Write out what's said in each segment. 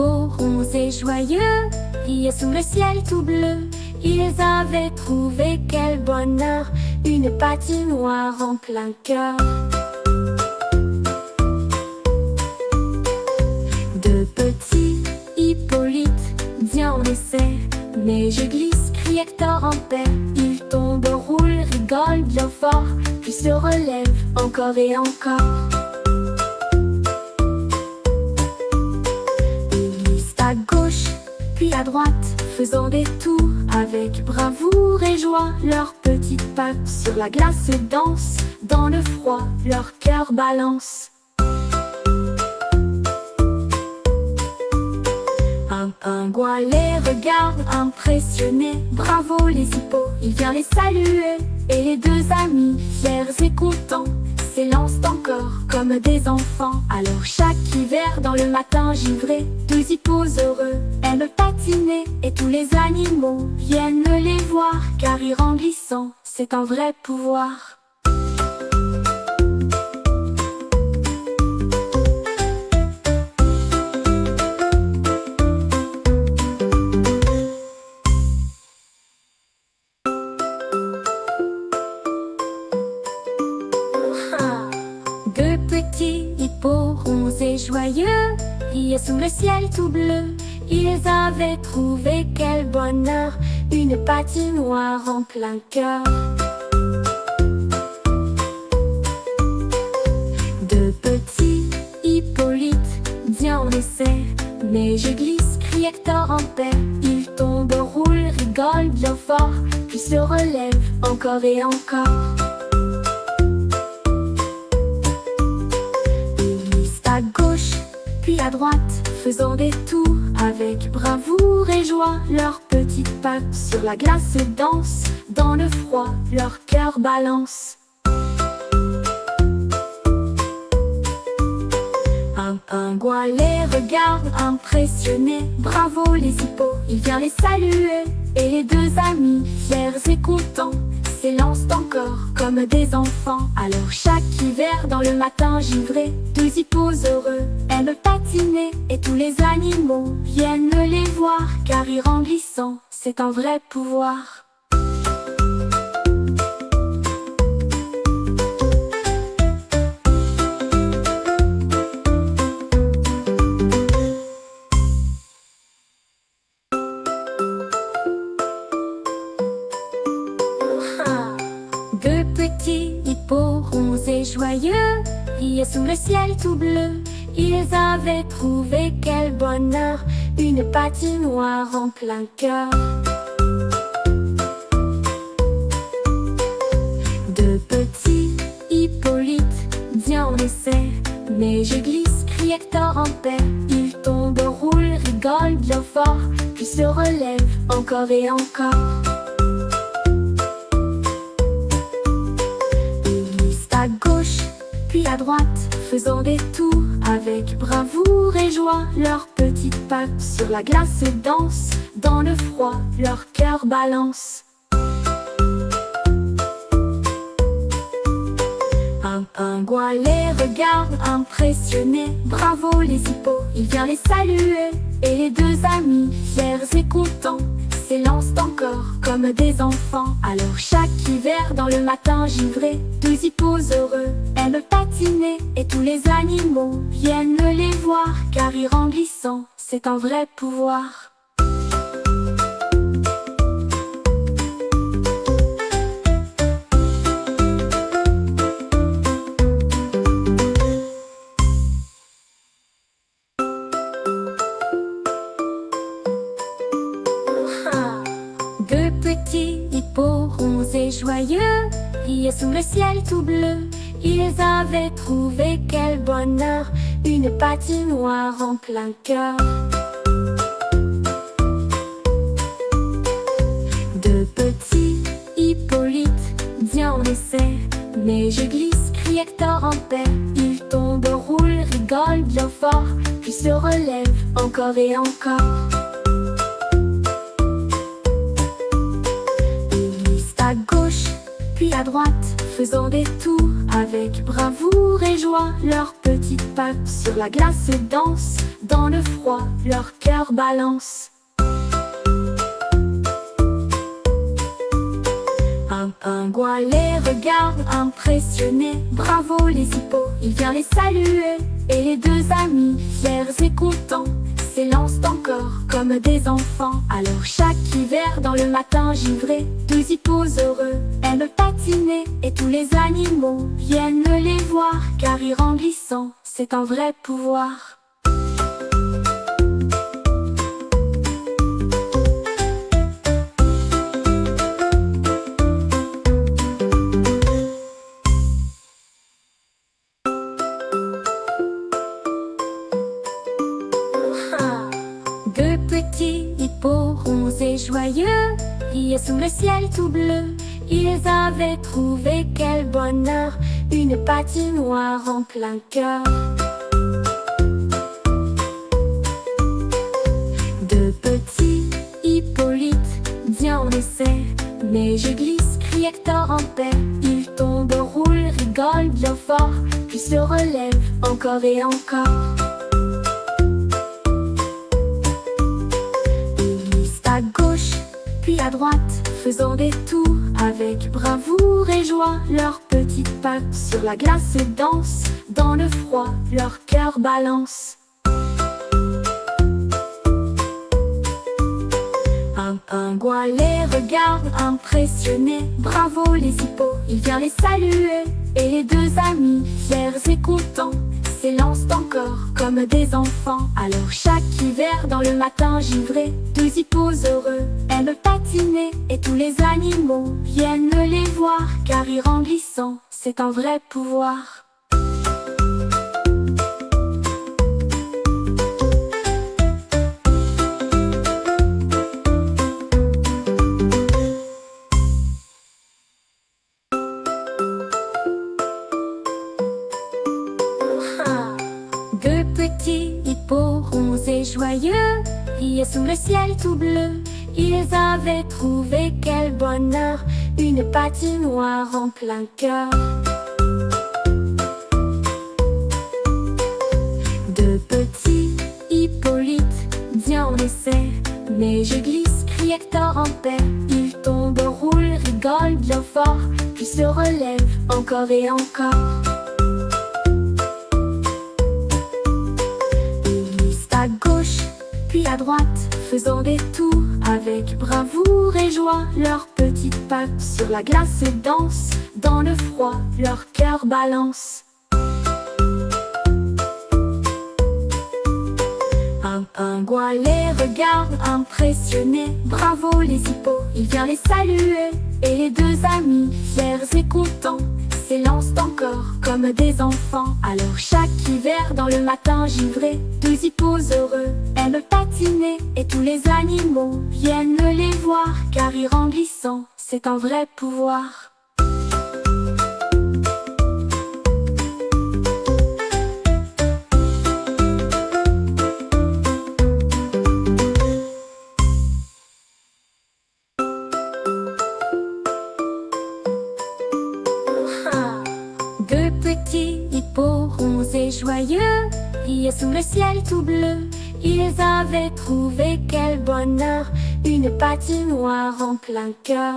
hippos ronds et joyeux riaient sous le ciel tout bleu. Ils avaient trouvé quel bonheur, une patinoire en plein cœur. Deux petits Hippolytes, Diane essaie, mais je glisse, crie Hector en paix. Ils tombent, roulent, rigolent bien fort, puis se relèvent encore et encore. Ils glissent à gauche, puis à droite, faisant des tours avec bravoure et joie. Leurs petites pattes sur la glace dansent, dans le froid, leur cœur balance. Un pingouin les regarde impressionné. Bravo les hippos, il vient les saluer. Et les deux amis, fiers et contents, s'élancent encore comme des enfants. Alors chaque hiver dans le matin givré, deux hippos heureux aiment patiner. Et tous les animaux viennent les voir, car rire en glissant, c'est un vrai pouvoir. Deux petits hippos ronds et joyeux riaient sous le ciel tout bleu. Ils avaient trouvé quel bonheur, une patinoire en plein cœur. Deux petits Hippolytes, Diane essaie, mais je glisse, crie Hector en paix. Ils tombent, roulent, rigolent bien fort, puis se relèvent encore et encore. À gauche, puis à droite, faisant des tours avec bravoure et joie. Leurs petites pattes sur la glace dansent, dans le froid, leur cœur balance. Un pingouin les regarde impressionné. Bravo les hippos, il vient les saluer. Et les deux amis, fiers et contents, s'élancent encore comme des enfants. Alors chaque hiver dans le matin givré, deux hippos heureux aiment patiner. Et tous les animaux viennent les voir, car rire en glissant, c'est un vrai pouvoir. Deux petits hippos ronds et joyeux riaient sous le ciel tout bleu. Ils avaient trouvé quel bonheur, une patinoire en plein cœur. Deux petits Hippolytes, Diane essaie, mais je glisse, crie Hector en paix. Ils tombent, roulent, rigolent bien fort, puis se relèvent encore et encore. À gauche, puis à droite, faisant des tours avec bravoure et joie. Leurs petites pattes sur la glace dansent, dans le froid, leur cœur balance. Un pingouin les regarde impressionné. Bravo les hippos, il vient les saluer. Et les deux amis, fiers et contents, s'élancent encore comme des enfants. Alors chaque hiver dans le matin givré, deux hippos heureux aiment patiner. Et tous les animaux viennent les voir, car rire en glissant, c'est un vrai pouvoir. Deux petits hippos ronds et joyeux riaient sous le ciel tout bleu. Ils avaient trouvé quel bonheur, une patinoire en plein cœur. Deux petits Hippolytes, Diane essaie, mais je glisse, crie Hector en paix. Ils tombent, roulent, rigolent bien fort, puis se relèvent encore et encore. À gauche, puis à droite, faisant des tours avec bravoure et joie. Leurs petites pattes sur la glace dansent, dans le froid, leur cœur balance. Un pingouin les regarde impressionné. Bravo les hippos, il vient les saluer. Et les deux amis, fiers et contents, s'élancent encore comme des enfants. Alors chaque hiver dans le matin givré, deux hippos heureux aiment patiner. Et tous les animaux viennent les voir, car rire en glissant, c'est un vrai pouvoir. Deux petits hippos ronds et joyeux riaient sous le ciel tout bleu. Ils avaient trouvé quel bonheur, une patinoire en plein cœur. Deux petits Hippolytes, bien on essaie, mais je glisse, crie Hector en paix. Il tombe, roule, rigole bien fort, puis se relève encore et encore. À gauche, puis à droite, faisant des tours avec bravoure et joie. Leurs petites pattes sur la glace dansent, dans le froid, leur cœur balance. Un pingouin les regarde impressionné. Bravo les hippos, il vient les saluer. Et les deux amis, fiers et contents, s'élancent encore comme des enfants. Alors chaque hiver dans le matin givré, deux hippos heureux aiment patiner. Et tous les animaux viennent les voir, car rire en glissant, c'est un vrai pouvoir. Deux petits hippos ronds et joyeux riaient sous le ciel tout bleu. Ils avaient trouvé quel bonheur, une patinoire en plein cœur. Deux petits Hippolytes, bien on essaie, mais je glisse, crie Hector en paix. Il tombe, roule, rigole bien fort, puis se relève encore et encore. À gauche, puis à droite, faisant des tours avec bravoure et joie. Leurs petites pattes sur la glace dansent, dans le froid, leur cœur balance. Un pingouin les regarde impressionné. Bravo les hippos, il vient les saluer. Et les deux amis, fiers et contents, s'élancent encore comme des enfants. Alors chaque hiver dans le matin givré, deux hippos heureux aiment patiner. Et tous les animaux viennent les voir, car rire en glissant, c'est un vrai pouvoir. Deux petits hippos ronds et joyeux riaient sous le ciel tout bleu. Ils avaient trouvé quel bonheur, une patinoire en plein cœur.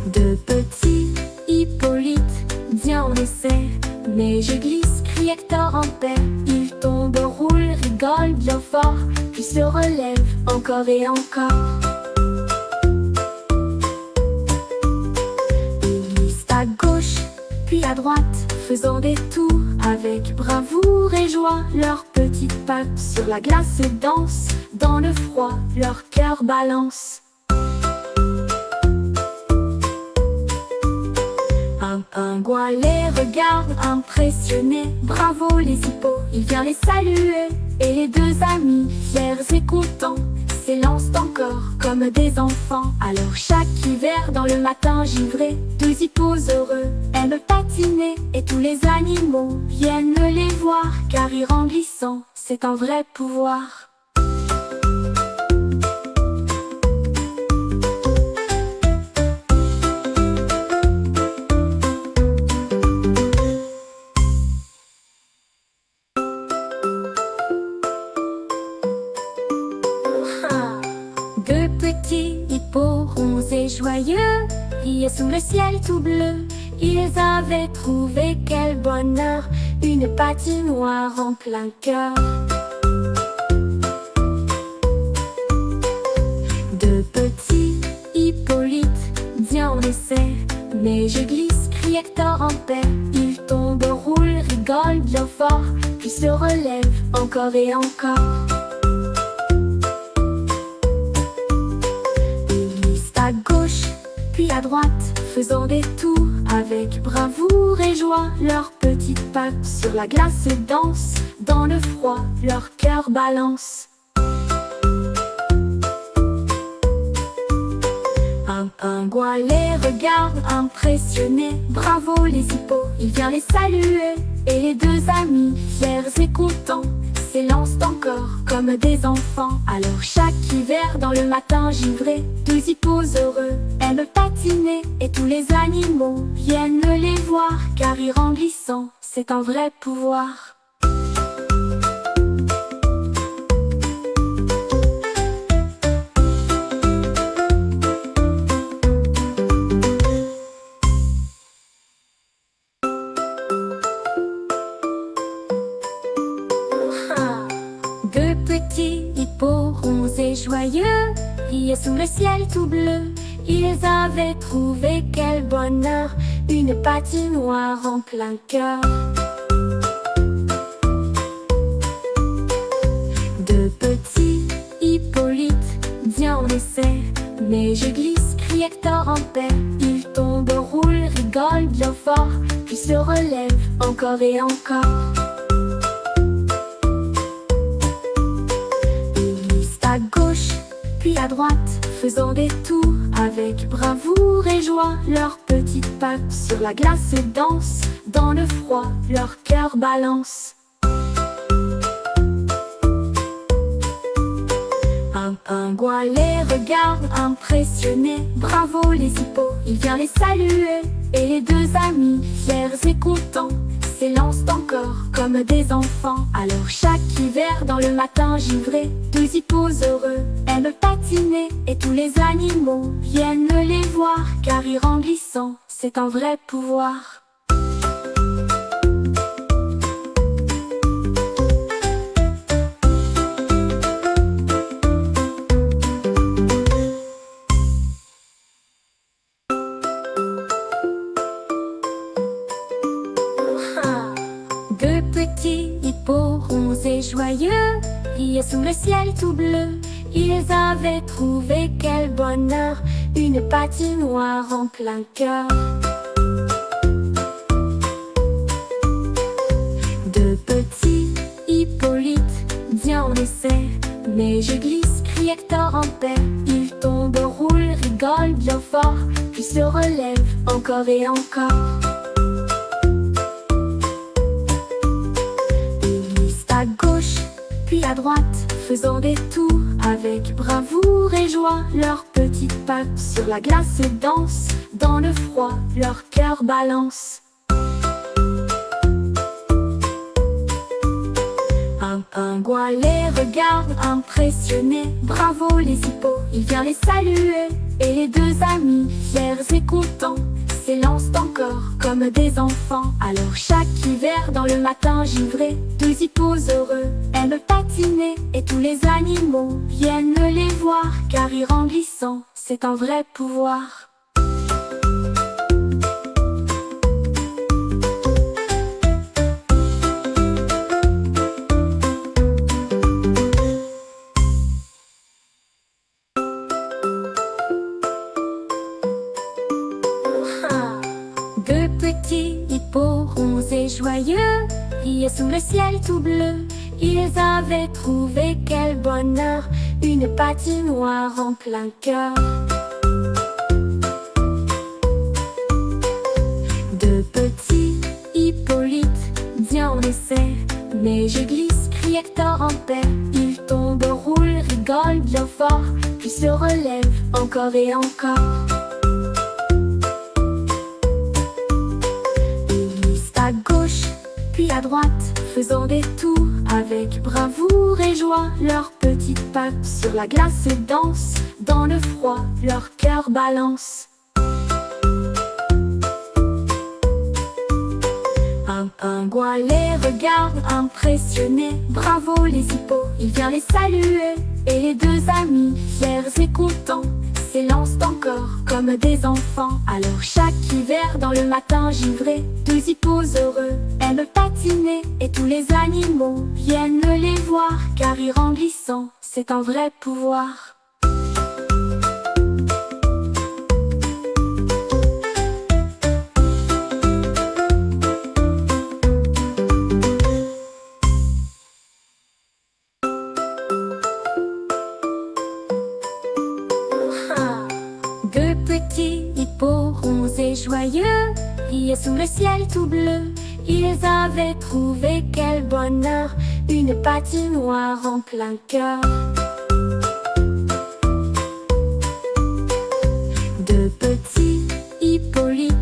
Deux petits Hippolytes, bien on essaie, mais je glisse, crie Hector en paix. Il tombe, roule, rigole bien fort, puis se relève encore et encore. À gauche, puis à droite, faisant des tours avec bravoure et joie. Leurs petites pattes sur la glace dansent, dans le froid, leur cœur balance. Un pingouin les regarde impressionné. Bravo les hippos, il vient les saluer. Et les deux amis, fiers et contents, s'élancent encore comme des enfants. Alors chaque hiver dans le matin givré, deux hippos heureux aiment patiner. Et tous les animaux viennent les voir, car rire en glissant, c'est un vrai pouvoir. joyeux, riaient sous le ciel tout bleu. Ils avaient trouvé quel bonheur, une patinoire en plein cœur. Deux petits Hippolyte, bien on essaie, mais je glisse, crie Hector en paix. Ils tombent, roulent, rigolent bien fort, puis se relèvent encore et encore. Ils glissent à gauche, puis à droite, faisant des tours avec bravoure et joie. Leurs petites pattes sur la glace dansent, dans le froid, leur cœur balance. Un pingouin les regarde impressionné. Bravo les hippos, il vient les saluer. Et les deux amis, fiers et contents, s'élancent encore comme des enfants. Alors chaque hiver dans le matin givré, deux hippos heureux aiment patiner. Et tous les animaux viennent les voir, car rire en glissant, c'est un vrai pouvoir. Deux petits hippos ronds et joyeux riaient sous le ciel tout bleu. Ils avaient trouvé quel bonheur, une patinoire en plein cœur. Deux petits Hippolyte, bien on essaie, mais je glisse, crie Hector en paix. Ils tombent, roulent, rigolent bien fort, puis se relèvent encore et encore. À gauche, puis à droite, faisant des tours avec bravoure et joie. Leurs petites pattes sur la glace dansent, dans le froid, leur cœur balance. Un pingouin les regarde impressionné. Bravo les hippos, il vient les saluer. Et les deux amis, fiers et contents, s'élancent encore comme des enfants. Alors chaque hiver dans le matin givré, deux hippos heureux aiment patiner. Et tous les animaux viennent les voir, car rire en glissant, c'est un vrai pouvoir. Deux petits hippos ronds et joyeux riaient sous le ciel tout bleu. Ils avaient trouvé quel bonheur, une patinoire en plein cœur. Deux petits Hippolyte, bien on essaie, mais je glisse, crie Hector en paix. Ils tombent, roulent, rigolent bien fort, puis se relèvent encore et encore. À gauche, puis à droite, faisant des tours avec bravoure et joie. Leurs petites pattes sur la glace dansent, dans le froid, leur cœur balance. Un pingouin les regarde impressionné. Bravo les hippos, il vient les saluer. Et les deux amis, fiers et contents, s'élancent encore comme des enfants. Alors chaque hiver dans le matin givré, deux hippos heureux aiment patiner. Et tous les animaux viennent les voir, car rire en glissant, c'est un vrai pouvoir. Deux petits hippos ronds et joyeux riaient sous le ciel tout bleu. Ils avaient trouvé quel bonheur, une patinoire en plein cœur. Deux petits Hippolyte, bien on essaie, mais je glisse, crie Hector en paix. Ils tombent, roulent, rigolent bien fort, puis se relèvent encore et encore. À gauche, puis à droite, faisant des tours avec bravoure et joie. Leurs petites pattes sur la glace dansent, dans le froid, leur cœur balance. Un pingouin les regarde impressionné. Bravo les hippos, il vient les saluer. Et les deux amis, fiers et contents, s'élancent encore comme des enfants. Alors chaque hiver dans le matin givré, deux hippos heureux aiment patiner. Et tous les animaux viennent les voir, car rire en glissant, c'est un vrai pouvoir. Deux petits hippos ronds et joyeux riaient sous le ciel tout bleu. Ils avaient trouvé quel bonheur, une patinoire en plein cœur. Deux petits Hippolytes,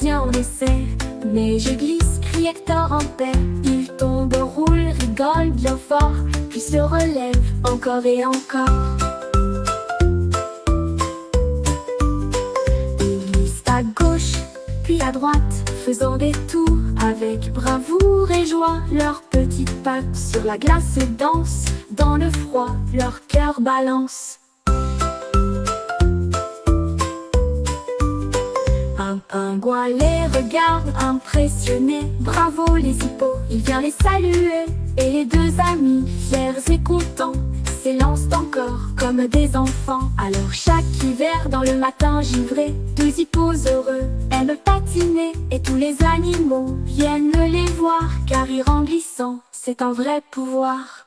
bien on essaie, mais je glisse, crie Hector en paix. Il tombe, roule, rigole bien fort, puis se relève encore et encore. À gauche, puis à droite, faisant des tours avec bravoure et joie. Leurs petites pattes sur la glace dansent, dans le froid, leur cœur balance. Un pingouin les regarde impressionné. Bravo les hippos, il vient les saluer. Et les deux amis, fiers et contents, s'élancent encore comme des enfants. Alors chaque hiver dans le matin givré, deux hippos heureux aiment patiner. Et tous les animaux viennent les voir, car rire en glissant, c'est un vrai pouvoir.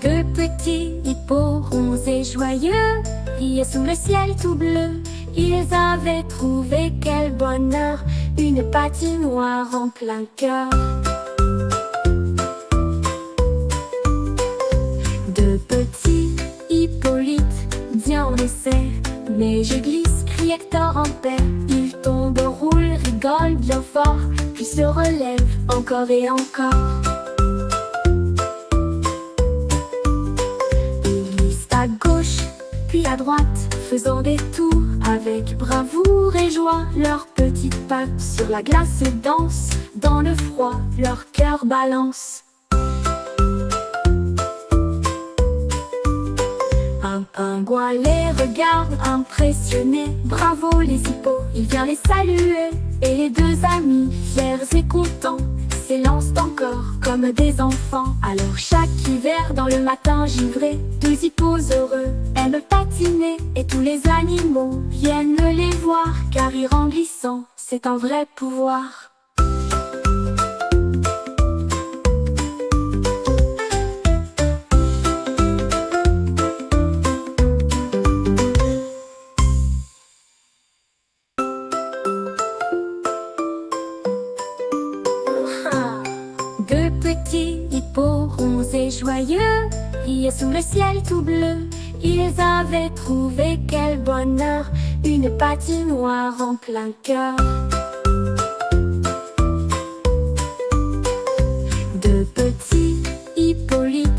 Deux petits hippos ronds et joyeux riaient sous le ciel tout bleu. Ils avaient trouvé quel bonheur, une patinoire en plein cœur. Deux petits Hippolytes, bien on essaie, mais je glisse, crie Hector en paix. Il tombe, roule, rigole bien fort, puis se relève encore et encore. À gauche, puis à droite, faisant des tours avec bravoure et joie. Leurs petites pattes sur la glace dansent, dans le froid, leur cœur balance. Un pingouin les regarde impressionné. Bravo les hippos, il vient les saluer. Et les deux amis, fiers et contents, s'élancent encore comme des enfants. Alors chaque hiver dans le matin givré, deux hippos heureux aiment patiner. Et tous les animaux viennent les voir, car rire en glissant, c'est un vrai pouvoir. Deux petits hippos ronds et joyeux riaient sous le ciel tout bleu. Ils avaient trouvé quel bonheur, une patinoire en plein cœur. Deux petits Hippolytes,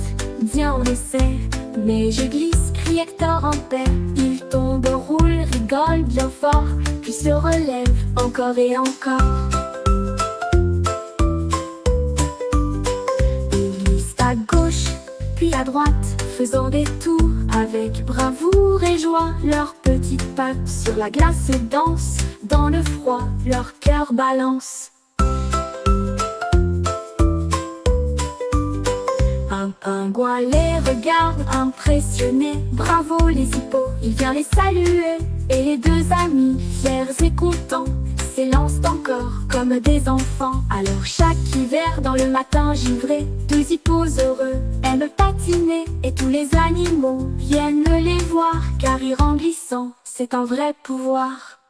bien on essaie, mais je glisse, crie Hector en paix. Il tombe, roule, rigole bien fort, puis se relève encore et encore. À gauche, puis à droite, faisant des tours avec bravoure et joie. Leurs petites pattes sur la glace dansent, dans le froid, leur cœur balance. Un pingouin les regarde impressionné. Bravo les hippos, il vient les saluer. Et les deux amis, fiers et contents, s'élancent encore comme des enfants. Alors chaque hiver dans le matin givré, deux hippos heureux aiment patiner. Et tous les animaux viennent les voir, car rire en glissant, c'est un vrai pouvoir.